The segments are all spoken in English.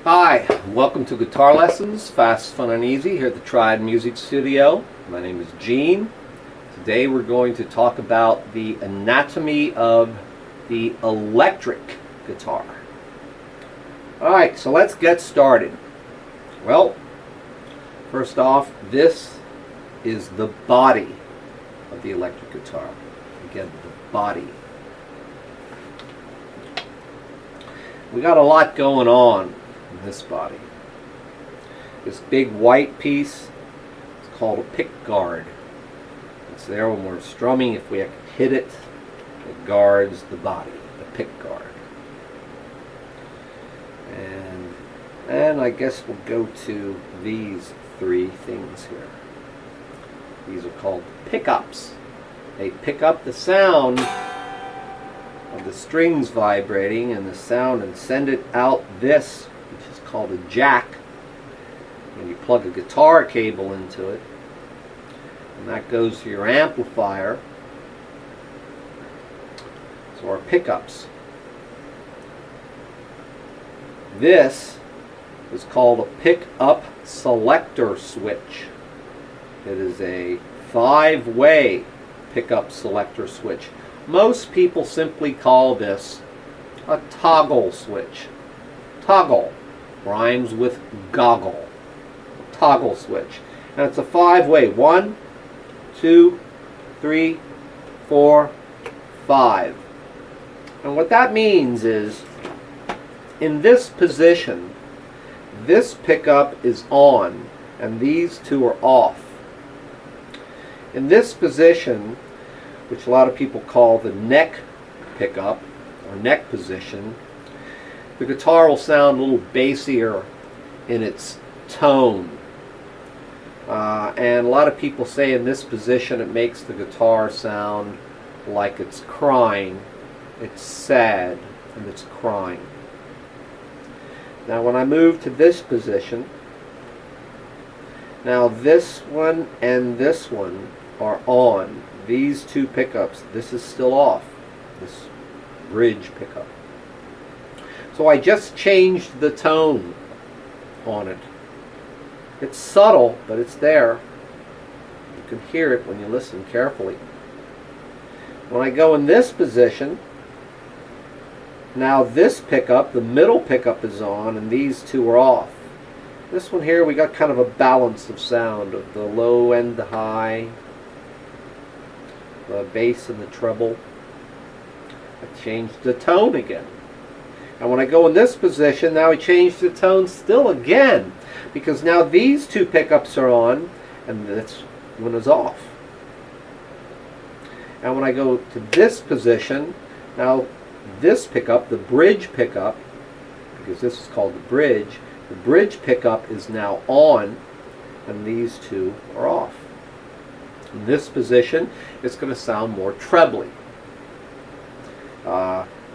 Hi, welcome to Guitar Lessons, Fast, Fun, and Easy here at the Triad Music Studio. My name is Gene. Today we're going to talk about the anatomy of the electric guitar. Alright, so let's get started. Well, first off, this is the body of the electric guitar. Again, the body. We got a lot going on in this body. This big white piece is called a pickguard. It's there when we're strumming. If we hit it, it guards the body, the pickguard. And I guess we'll go to these three things here. These are called pickups. They pick up the sound of the strings vibrating and the sound and send it out this, which is called a jack. And you plug a guitar cable into it, and that goes to your amplifier. So our pickups. This is called a pick-up selector switch. It is a 5-way pickup selector switch. Most people simply call this a toggle switch. Toggle rhymes with goggle. A toggle switch. And it's a 5-way. 1, 2, 3, 4, 5. And what that means is, in this position, this pickup is on and these two are off. In this position, which a lot of people call the neck pickup or neck position, the guitar will sound a little bassier in its tone. And a lot of people say in this position it makes the guitar sound like it's crying. It's sad and it's crying. Now when I move to this position, now this one and this one are on. These two pickups, this is still off, this bridge pickup. So I just changed the tone on it. It's subtle, but it's there. You can hear it when you listen carefully. When I go in this position, now this pickup, the middle pickup, is on and these two are off. This one here, we got kind of a balance of sound of the low and the high, the bass and the treble. I changed the tone again. And when I go in this position, now I change the tone still again, because now these two pickups are on and this one is off. And when I go to this position, now this pickup, the bridge pickup, because this is called the bridge pickup is now on and these two are off. In this position, it's going to sound more trebly.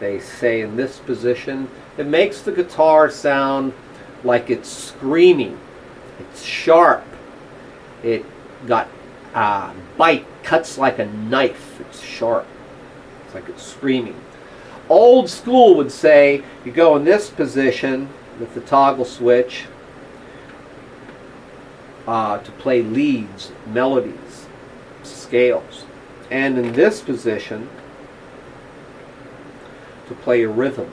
They say in this position, it makes the guitar sound like it's screaming. It's sharp. It got bite, cuts like a knife. It's sharp. It's like it's screaming. Old school would say you go in this position with the toggle switch to play leads, melodies, scales, and in this position to play a rhythm,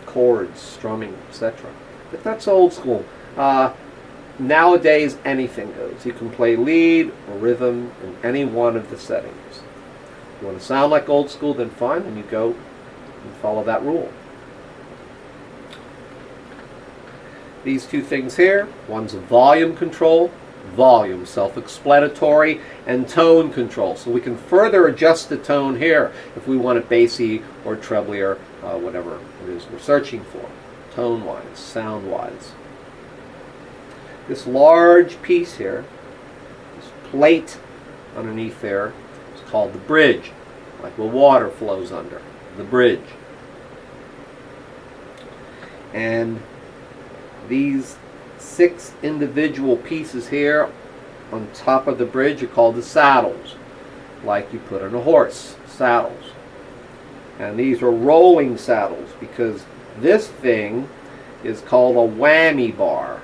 chords, strumming, etc. But that's old school. Nowadays anything goes. You can play lead or rhythm in any one of the settings. If you want to sound like old school, then fine, and you go and follow that rule. These two things here, one's a volume control, volume, self-explanatory, and tone control. So we can further adjust the tone here if we want it bassy or trebly or whatever it is we're searching for, tone-wise, sound-wise. This large piece here, this plate underneath there, is called the bridge, like where water flows under, the bridge. And these 6 individual pieces here on top of the bridge are called the saddles, like you put on a horse, saddles. And these are rolling saddles because this thing is called a whammy bar.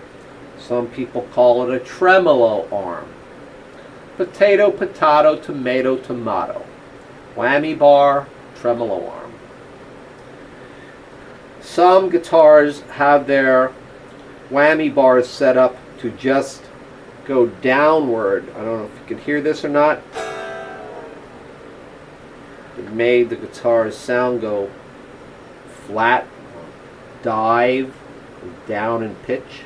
Some people call it a tremolo arm. Potato, potato, tomato, tomato. Whammy bar, tremolo arm. Some guitars have their whammy bars set up to just go downward. I don't know if you can hear this or not. It made the guitar's sound go flat, dive, down in pitch.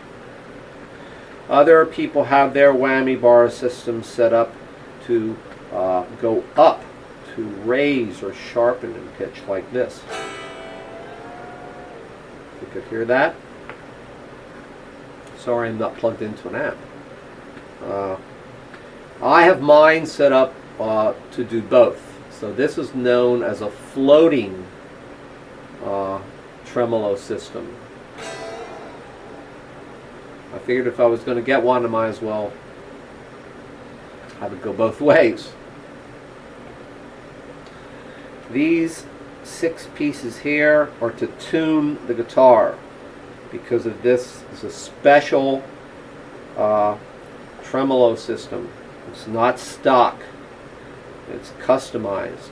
Other people have their whammy bar system set up to go up, to raise or sharpen in pitch like this. You could hear that. Sorry, I'm not plugged into an amp. I have mine set up to do both. So this is known as a floating tremolo system. I figured if I was going to get one, I might as well have it go both ways. These 6 pieces here are to tune the guitar, because of this is a special tremolo system. It's not stock, it's customized,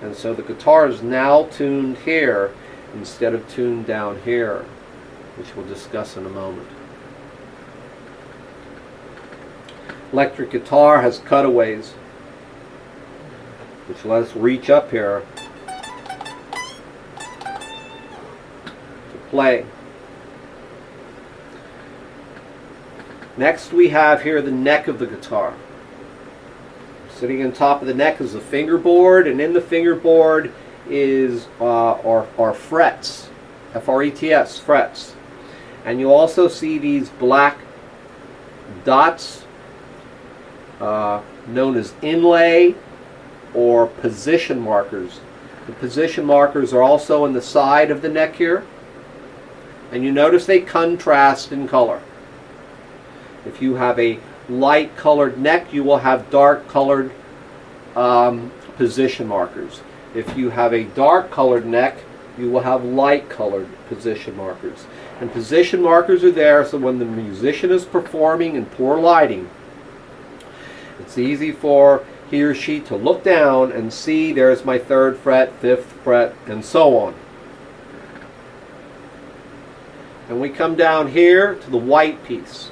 and so the guitar is now tuned here instead of tuned down here, which we'll discuss in a moment. Electric guitar has cutaways, which let us reach up here to play. Next we have here the neck of the guitar. Sitting on top of the neck is a fingerboard, and in the fingerboard is our frets, F-R-E-T-S, frets. And you also see these black dots known as inlay or position markers. The position markers are also in the side of the neck here, and you notice they contrast in color. If you have a light colored neck, you will have dark colored position markers. If you have a dark colored neck, you will have light colored position markers. And position markers are there so when the musician is performing in poor lighting, it's easy for he or she to look down and see there's my 3rd fret, 5th fret, and so on. And we come down here to the white piece.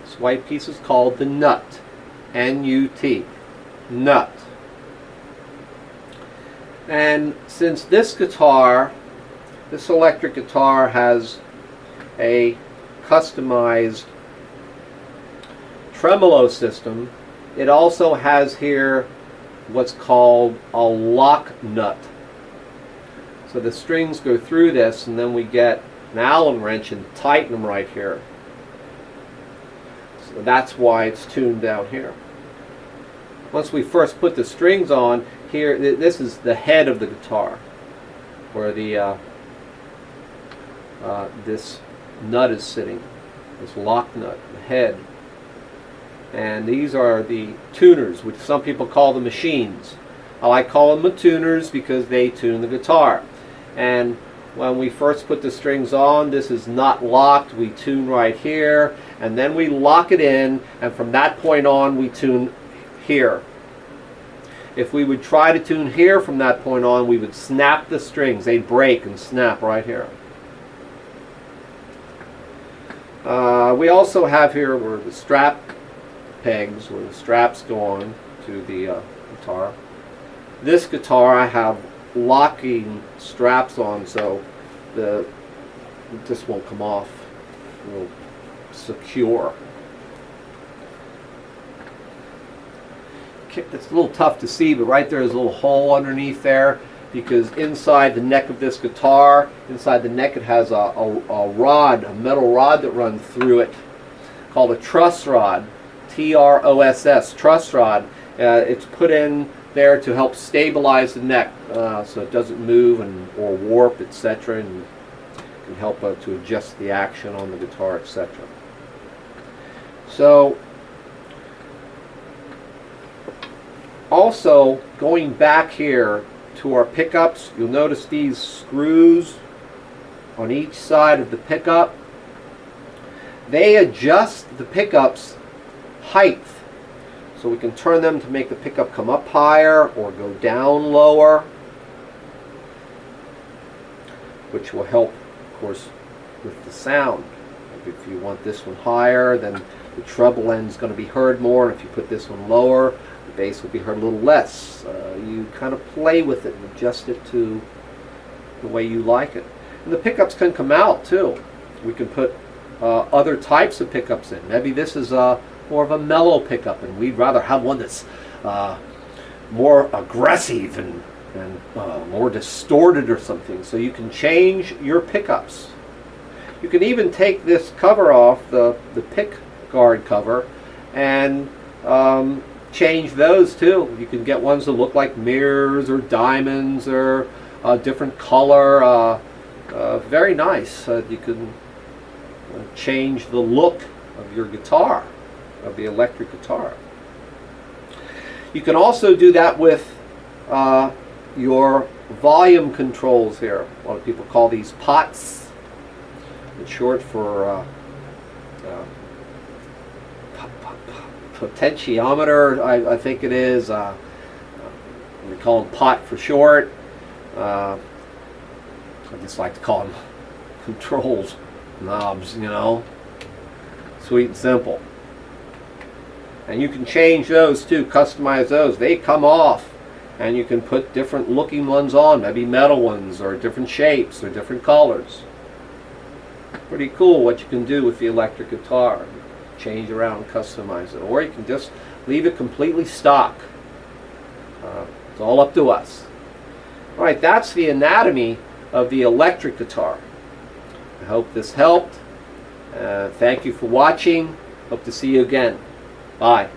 This white piece is called the nut, N-U-T, nut. And since this guitar, this electric guitar, has a customized tremolo system, it also has here what's called a lock nut. So the strings go through this, and then we get an Allen wrench and tighten them right here. So that's why it's tuned down here. Once we first put the strings on, here, this is the head of the guitar, where the this nut is sitting, this lock nut, the head. And these are the tuners, which some people call the machines. I like calling them the tuners because they tune the guitar. And when we first put the strings on, this is not locked. We tune right here, and then we lock it in, and from that point on we tune here. If we would try to tune here from that point on, we would snap the strings. They'd break and snap right here. We also have here where the strap pegs, where the straps go on to the guitar. This guitar I have locking straps on, so this won't come off. It will secure. It's a little tough to see, but right there is a little hole underneath there, because inside the neck of this guitar, inside the neck, it has a rod, a metal rod that runs through it, called a truss rod, T-R-O-S-S, truss rod. It's put in there to help stabilize the neck so it doesn't move or warp, etc., and can help to adjust the action on the guitar, etc. So, also going back here to our pickups, you'll notice these screws on each side of the pickup. They adjust the pickup's height. So we can turn them to make the pickup come up higher or go down lower, which will help, of course, with the sound. If you want this one higher, then the treble end is going to be heard more. If you put this one lower, the bass will be heard a little less. You kind of play with it and adjust it to the way you like it. And the pickups can come out too. We can put other types of pickups in. Maybe this is more of a mellow pickup, and we'd rather have one that's more aggressive and more distorted or something. So you can change your pickups. You can even take this cover off, the Pickguard cover, and change those too. You can get ones that look like mirrors or diamonds or a different color. Very nice. You can change the look of your guitar, of the electric guitar. You can also do that with your volume controls here. A lot of people call these pots. It's short for potentiometer, I think it is. We call them pot for short. I just like to call them controls, knobs, you know. Sweet and simple. And you can change those too, customize those. They come off, and you can put different looking ones on, maybe metal ones or different shapes or different colors. Pretty cool what you can do with the electric guitar. Change around, customize it, or you can just leave it completely stock. It's all up to us. All right, that's the anatomy of the electric guitar. I hope this helped. Thank you for watching. Hope to see you again. Bye.